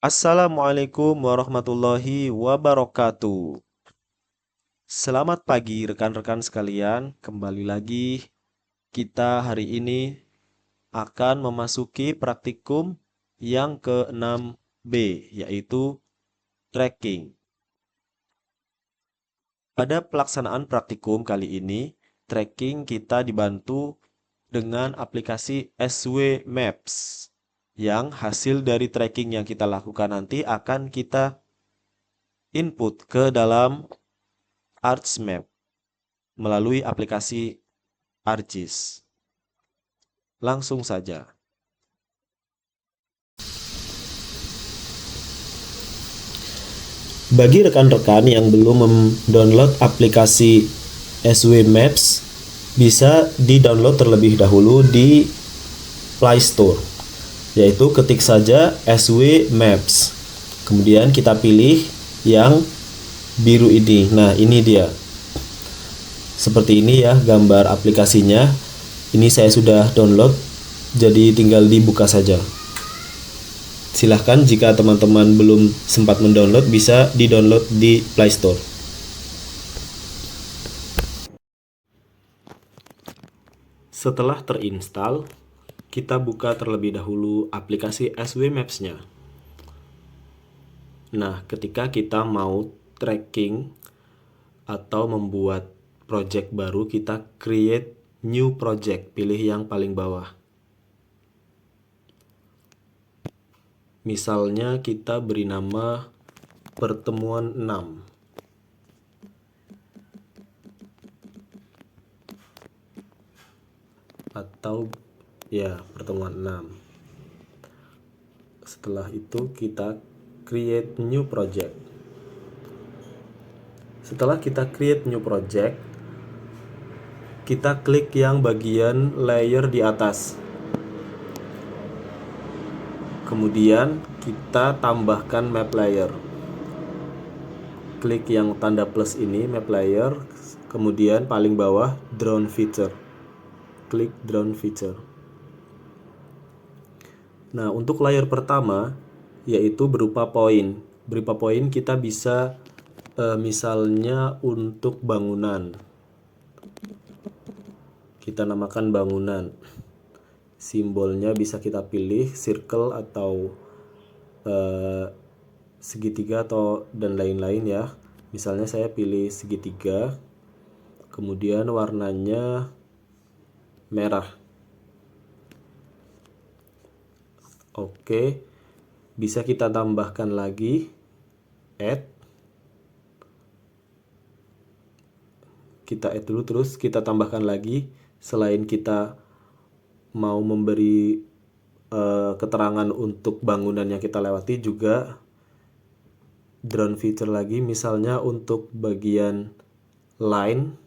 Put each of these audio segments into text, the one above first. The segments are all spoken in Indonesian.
Assalamualaikum warahmatullahi wabarakatuh. Selamat pagi rekan-rekan sekalian. Kembali lagi kita hari ini akan memasuki praktikum yang ke-6B, yaitu tracking. Pada pelaksanaan praktikum kali ini, tracking kita dibantu dengan aplikasi SW Maps, yang hasil dari tracking yang kita lakukan nanti akan kita input ke dalam ArcMap melalui aplikasi ArcGIS. Langsung saja. Bagi rekan-rekan yang belum mendownload aplikasi SW Maps, bisa di-download terlebih dahulu di Play Store, yaitu ketik saja SW Maps. Kemudian kita pilih yang biru ini. Nah, ini dia. Seperti ini ya gambar aplikasinya. Ini saya sudah download, jadi tinggal dibuka saja. Silahkan jika teman-teman belum sempat mendownload, bisa di-download di Play Store. Setelah terinstall, kita buka terlebih dahulu aplikasi SW Maps-nya. Nah, ketika kita mau tracking atau membuat project baru, kita create new project, pilih yang paling bawah. Misalnya kita beri nama pertemuan 6. Atau ya, pertemuan 6. Setelah itu kita create new project. Setelah kita create new project, kita klik yang bagian layer di atas. Kemudian kita tambahkan map layer. Klik yang tanda plus ini, map layer. Kemudian paling bawah, drone feature. Klik drone feature. Nah, untuk layer pertama, yaitu berupa poin. Berupa poin kita bisa misalnya untuk bangunan. Kita namakan bangunan. Simbolnya bisa kita pilih circle atau segitiga atau dan lain-lain ya. Misalnya saya pilih segitiga, kemudian warnanya merah. Oke, bisa kita tambahkan lagi add. Kita add dulu, terus kita tambahkan lagi. Selain kita mau memberi keterangan untuk bangunan yang kita lewati, juga drone feature lagi, misalnya untuk bagian line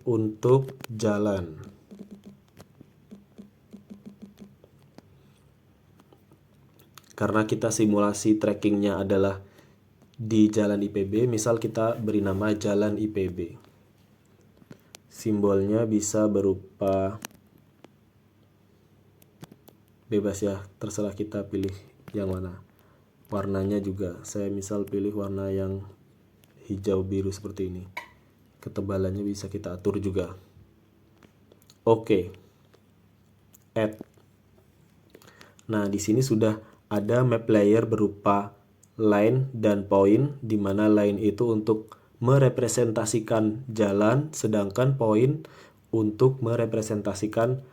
untuk jalan. Karena kita simulasi trackingnya adalah di jalan IPB, misal kita beri nama jalan IPB. Simbolnya bisa berupa bebas ya, terserah kita pilih yang mana. Warnanya juga, saya misal pilih warna yang hijau biru seperti ini. Ketebalannya bisa kita atur juga. Oke. Add. Nah, di sini sudah ada map layer berupa line dan point, di mana line itu untuk merepresentasikan jalan, sedangkan point untuk merepresentasikan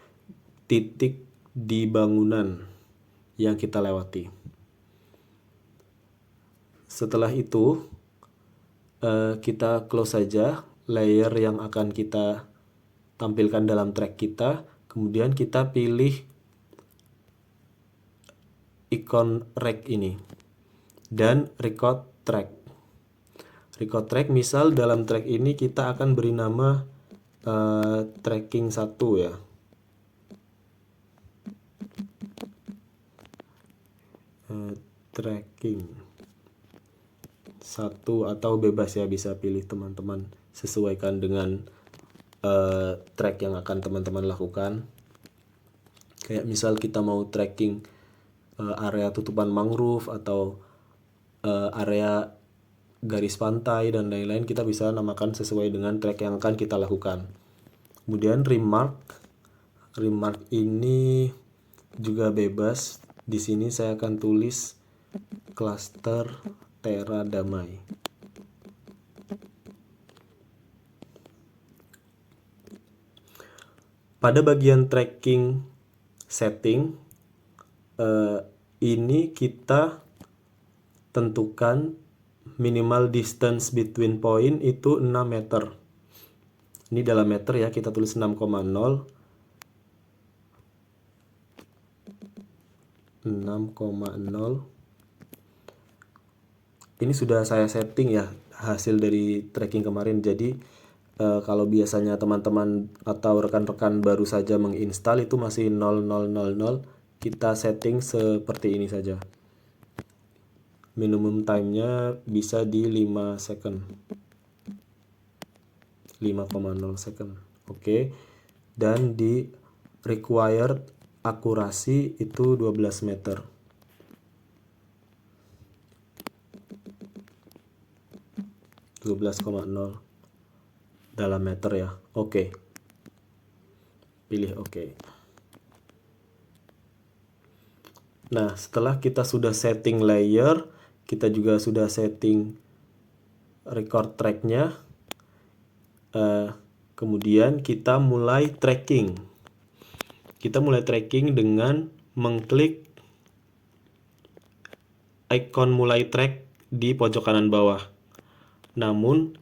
titik di bangunan yang kita lewati. Setelah itu, kita close saja layer yang akan kita tampilkan dalam track kita. Kemudian kita pilih ikon rect ini dan record track. Record track, misal dalam track ini kita akan beri nama tracking 1 ya. Tracking 1 atau bebas ya, bisa pilih teman-teman, sesuaikan dengan track yang akan teman-teman lakukan. Kayak misal kita mau tracking area tutupan mangrove atau area garis pantai dan lain-lain, kita bisa namakan sesuai dengan trek yang akan kita lakukan. Kemudian remark ini juga bebas. Di sini saya akan tulis klaster Tera Damai. Pada bagian tracking setting, ini kita tentukan minimal distance between point itu 6 meter. Ini dalam meter ya, kita tulis 6,0. 6,0. Ini sudah saya setting ya, hasil dari tracking kemarin. Jadi kalau biasanya teman-teman atau rekan-rekan baru saja menginstal itu masih 0000, kita setting seperti ini saja. Minimum time-nya bisa di 5 second. 5,0 second. Oke. Dan di required akurasi itu 12 meter. 12,0 dalam meter ya. Oke. Pilih oke. Nah, setelah kita sudah setting layer, kita juga sudah setting record track-nya. Kemudian kita mulai tracking. Kita mulai tracking dengan mengklik icon mulai track di pojok kanan bawah. Namun,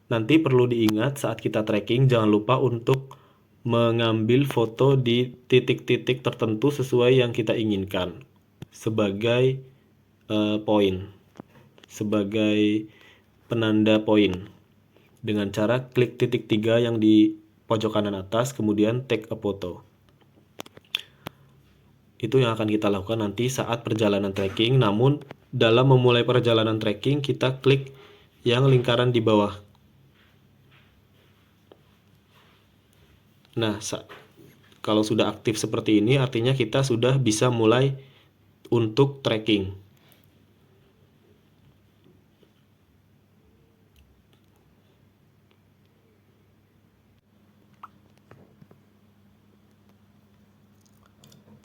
nanti perlu diingat saat kita tracking, jangan lupa untuk mengambil foto di titik-titik tertentu sesuai yang kita inginkan sebagai poin, sebagai penanda poin, dengan cara klik titik 3 yang di pojok kanan atas, kemudian take a photo. Itu yang akan kita lakukan nanti saat perjalanan tracking. Namun dalam memulai perjalanan tracking, kita klik yang lingkaran di bawah. Nah, kalau sudah aktif seperti ini, artinya kita sudah bisa mulai untuk tracking.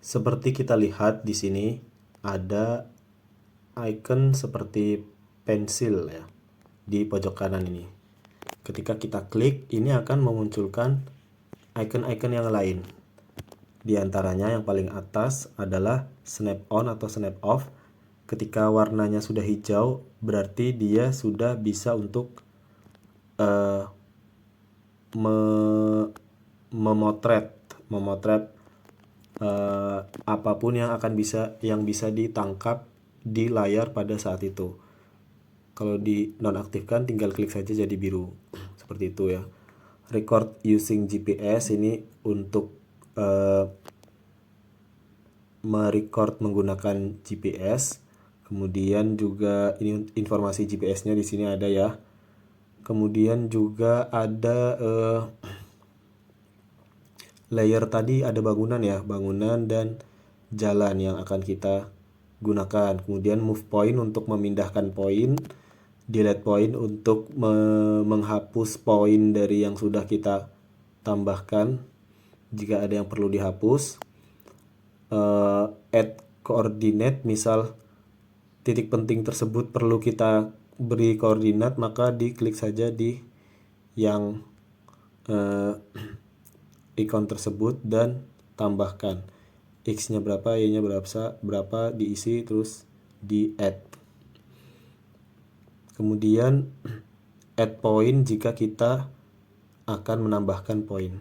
Seperti kita lihat di sini ada icon seperti pensil ya di pojok kanan ini. Ketika kita klik, ini akan memunculkan icon-icon yang lain. Di antaranya yang paling atas adalah snap on atau snap off. Ketika warnanya sudah hijau, berarti dia sudah bisa untuk memotret apapun yang bisa ditangkap di layar pada saat itu. Kalau di nonaktifkan, tinggal klik saja jadi biru seperti itu ya. Record using GPS ini untuk merecord menggunakan GPS. Kemudian juga ini informasi GPS-nya di sini ada ya. Kemudian juga ada layer tadi, ada bangunan ya, bangunan dan jalan yang akan kita gunakan. Kemudian move point untuk memindahkan poin, delete point untuk menghapus poin dari yang sudah kita tambahkan jika ada yang perlu dihapus. Add coordinate, misal titik penting tersebut perlu kita beri koordinat, maka diklik saja di yang ikon tersebut dan tambahkan X-nya berapa, Y-nya berapa, diisi terus di add. Kemudian add point jika kita akan menambahkan poin.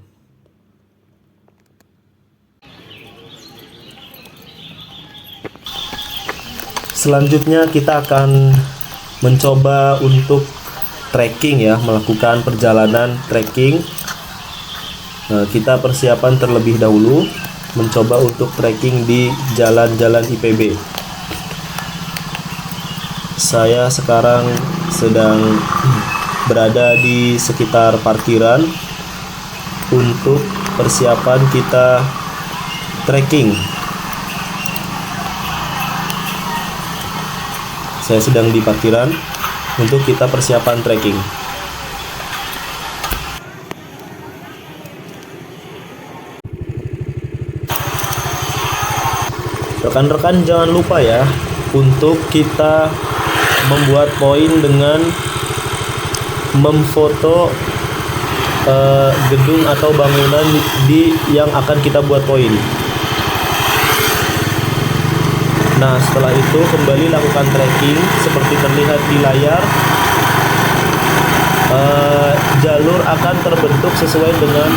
Selanjutnya kita akan mencoba untuk trekking ya, melakukan perjalanan trekking. Kita persiapan terlebih dahulu mencoba untuk trekking di jalan-jalan IPB. Saya sekarang sedang berada di sekitar parkiran untuk persiapan kita trekking. Saya sedang di parkiran untuk kita persiapan trekking. Rekan-rekan jangan lupa ya untuk kita membuat poin dengan memfoto gedung atau bangunan yang akan kita buat poin. Nah, setelah itu kembali lakukan tracking seperti terlihat di layar. Jalur akan terbentuk sesuai dengan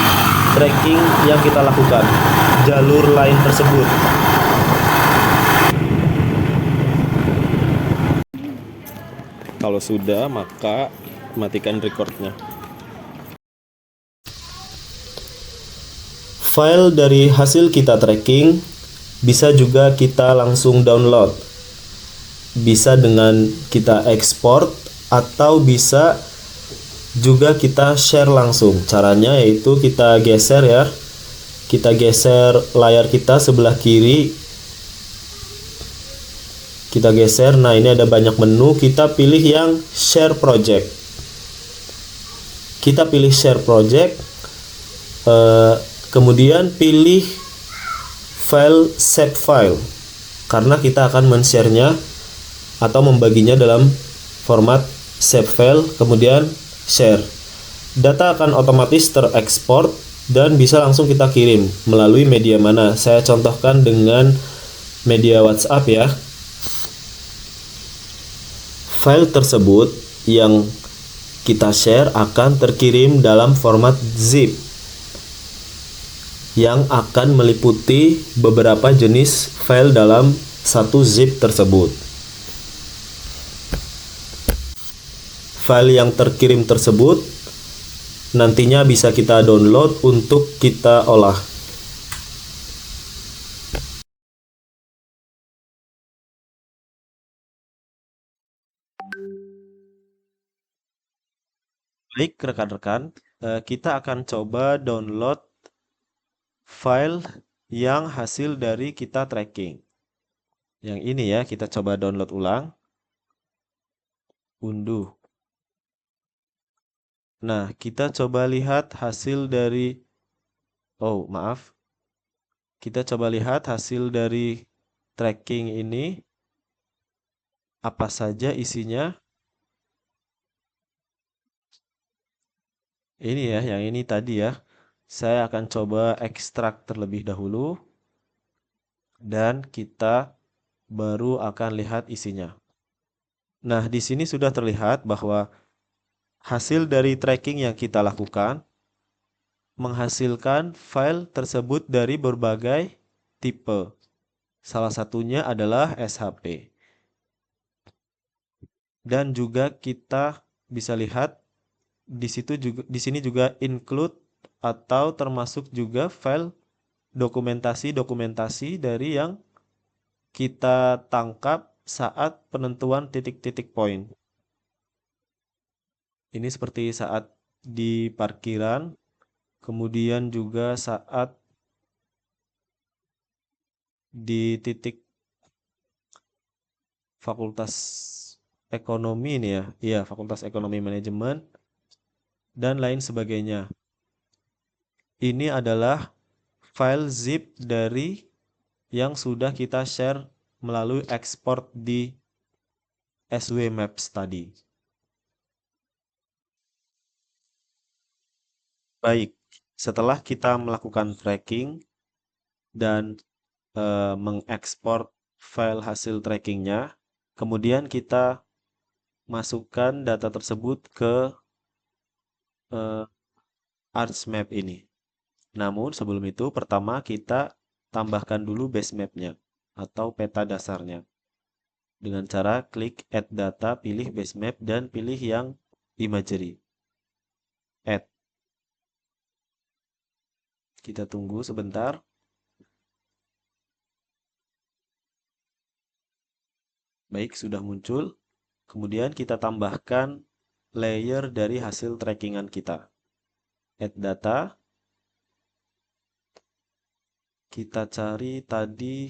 tracking yang kita lakukan, jalur lain tersebut. Kalau sudah, maka matikan recordnya. File dari hasil kita tracking bisa juga kita langsung download. Bisa dengan kita ekspor atau bisa juga kita share langsung. Caranya yaitu kita geser ya. Kita geser layar kita sebelah kiri. Kita geser. Nah, ini ada banyak menu. Kita pilih yang share project. Kita pilih share project. Kemudian pilih file save file, karena kita akan men-share-nya atau membaginya dalam format save file, kemudian share. Data akan otomatis terekspor dan bisa langsung kita kirim melalui media mana. Saya contohkan dengan media WhatsApp ya. File tersebut yang kita share akan terkirim dalam format zip yang akan meliputi beberapa jenis file dalam satu zip tersebut. File yang terkirim tersebut nantinya bisa kita download untuk kita olah. Baik rekan-rekan, kita akan coba download file yang hasil dari kita tracking. Yang ini ya, kita coba download ulang. Unduh. Nah, kita coba lihat hasil dari Kita coba lihat hasil dari tracking ini apa saja isinya. Ini ya, yang ini tadi ya. Saya akan coba ekstrak terlebih dahulu dan kita baru akan lihat isinya. Nah, di sini sudah terlihat bahwa hasil dari tracking yang kita lakukan menghasilkan file tersebut dari berbagai tipe. Salah satunya adalah SHP. Dan juga kita bisa lihat di sini juga include atau termasuk juga file dokumentasi dari yang kita tangkap saat penentuan titik-titik poin. Ini seperti saat di parkiran, kemudian juga saat di titik fakultas ekonomi ini ya. Iya, fakultas ekonomi manajemen dan lain sebagainya. Ini adalah file zip dari yang sudah kita share melalui ekspor di SW Maps tadi. Baik, setelah kita melakukan tracking dan mengekspor file hasil trackingnya, kemudian kita masukkan data tersebut ke ArchMap ini. Namun sebelum itu, pertama kita tambahkan dulu base map-nya atau peta dasarnya. Dengan cara klik Add Data, pilih base map dan pilih yang imagery. Add. Kita tunggu sebentar. Baik, sudah muncul. Kemudian kita tambahkan layer dari hasil trackingan kita. Add Data. Kita cari tadi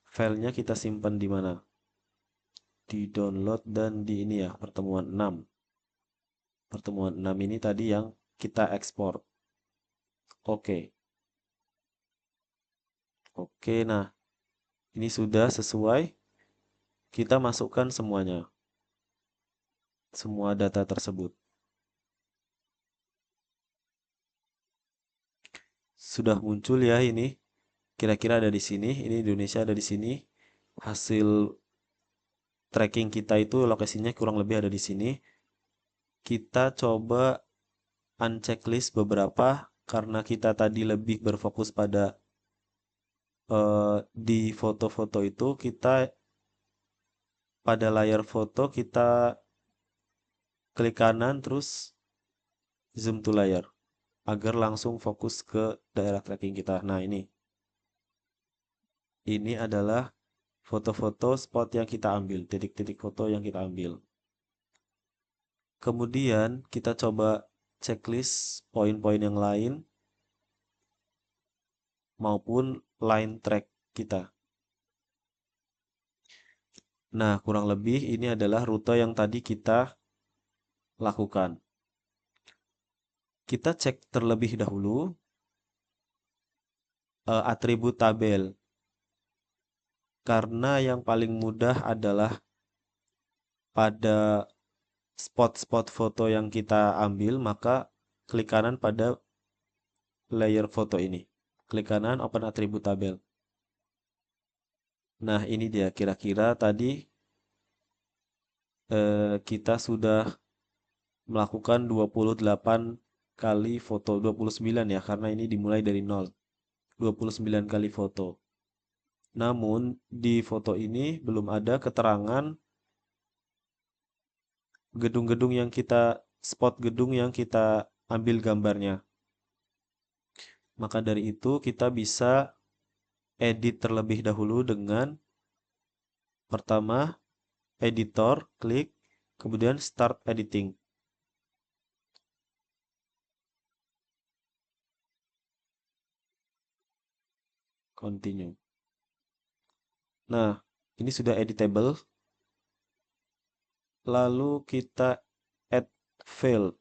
Filenya kita simpan di mana? Di download dan di ini ya, pertemuan 6. Pertemuan 6 ini tadi yang kita ekspor. Oke. Oke, nah ini sudah sesuai. Kita masukkan semuanya. Semua data tersebut. Sudah muncul ya ini. Kira-kira ada di sini. Ini Indonesia ada di sini. Hasil tracking kita itu lokasinya kurang lebih ada di sini. Kita coba unchecklist beberapa karena kita tadi lebih berfokus pada di foto-foto itu kita pada layar foto kita klik kanan terus zoom to layar agar langsung fokus ke daerah tracking kita. Nah, ini adalah foto-foto spot yang kita ambil, titik-titik foto yang kita ambil. Kemudian kita coba checklist poin-poin yang lain maupun line track kita. Nah, kurang lebih ini adalah rute yang tadi kita lakukan. Kita cek terlebih dahulu atribut tabel. Karena yang paling mudah adalah pada spot-spot foto yang kita ambil, maka klik kanan pada layer foto ini. Klik kanan open atribut tabel. Nah, ini dia kira-kira tadi kita sudah melakukan 28 kali foto, 29 ya, karena ini dimulai dari 0. 29 kali foto. Namun di foto ini belum ada keterangan gedung-gedung yang kita spot gedung yang kita ambil gambarnya. Maka dari itu kita bisa edit terlebih dahulu dengan pertama editor, klik, kemudian start editing. Continue. Nah, ini sudah editable. Lalu kita add field.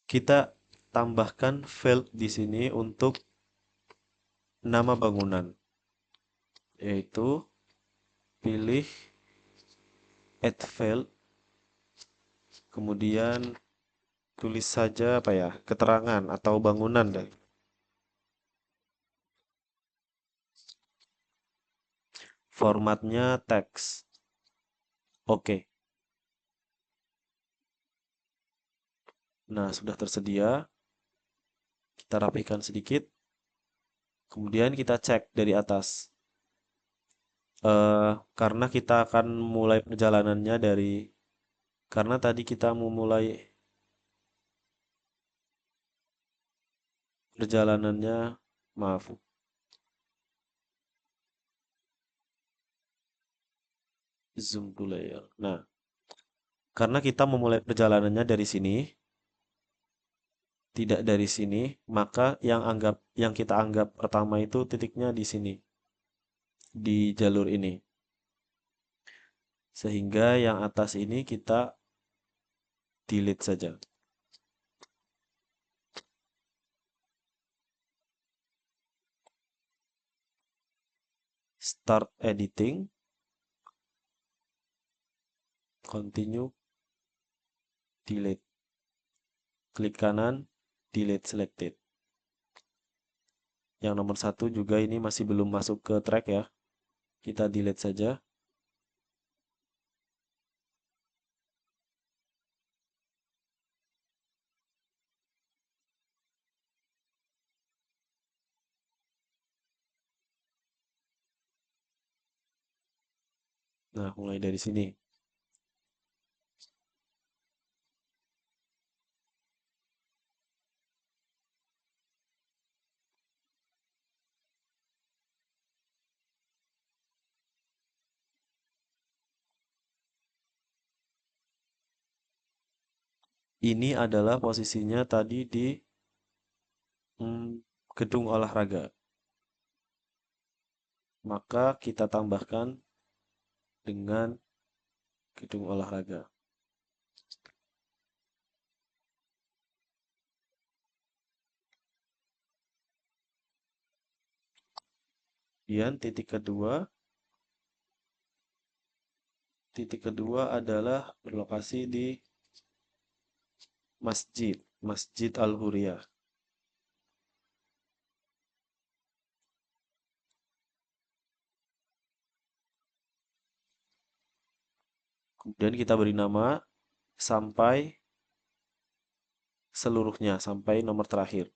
Kita tambahkan field di sini untuk nama bangunan, yaitu pilih add field, kemudian tulis saja apa ya, keterangan atau bangunan deh. Formatnya teks. Oke. Nah, sudah tersedia. Kita rapikan sedikit. Kemudian kita cek dari atas. Karena kita akan mulai perjalanannya karena tadi kita memulai perjalanannya, maaf, zoom to layer. Nah, karena kita memulai perjalanannya dari sini, tidak dari sini, maka yang kita anggap pertama itu titiknya di sini, di jalur ini. Sehingga yang atas ini kita delete saja. Start editing, continue, delete. Klik kanan, delete selected. Yang nomor 1 juga ini masih belum masuk ke track ya. Kita delete saja. Nah, mulai dari sini. Ini adalah posisinya tadi di gedung olahraga. Maka kita tambahkan dengan gedung olahraga. Kemudian titik kedua adalah berlokasi di Masjid Al-Huriyah. Kemudian kita beri nama sampai seluruhnya, sampai nomor terakhir.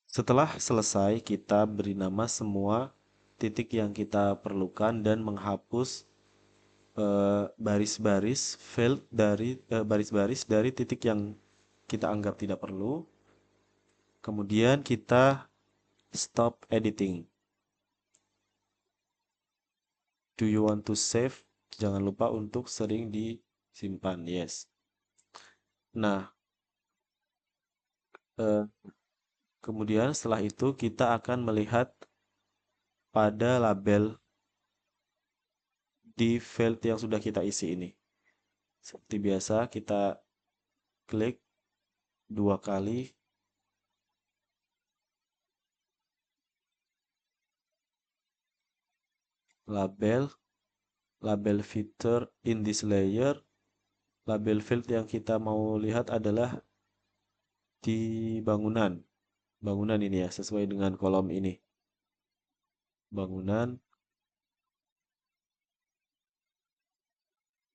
Setelah selesai, kita beri nama semua titik yang kita perlukan dan menghapus baris-baris field dari baris-baris dari titik yang kita anggap tidak perlu. Kemudian kita stop editing. Do you want to save? Jangan lupa untuk sering disimpan. Yes. Nah, kemudian setelah itu kita akan melihat pada label di field yang sudah kita isi ini. Seperti biasa, kita klik 2 kali. Label feature in this layer. Label field yang kita mau lihat adalah di bangunan. Bangunan ini ya, sesuai dengan kolom ini. Bangunan.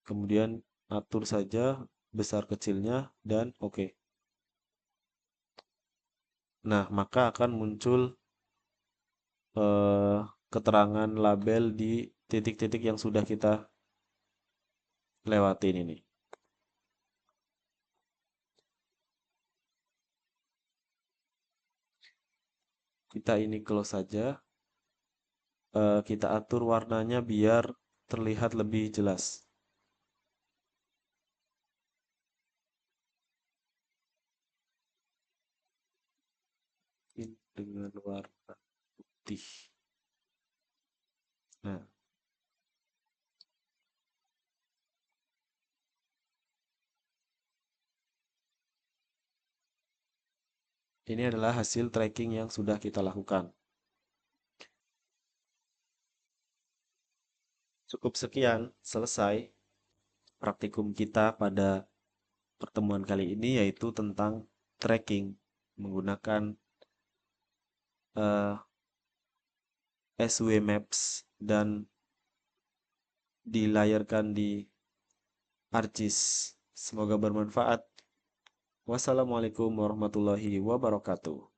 Kemudian atur saja besar kecilnya dan oke. Nah, maka akan muncul keterangan label di titik-titik yang sudah kita lewatin ini. Kita ini close saja. Kita atur warnanya biar terlihat lebih jelas. Ini dengan warna putih. Nah, ini adalah hasil tracking yang sudah kita lakukan. Cukup sekian, selesai praktikum kita pada pertemuan kali ini, yaitu tentang tracking menggunakan SW Maps dan dilayarkan di ArcGIS. Semoga bermanfaat. Wassalamualaikum warahmatullahi wabarakatuh.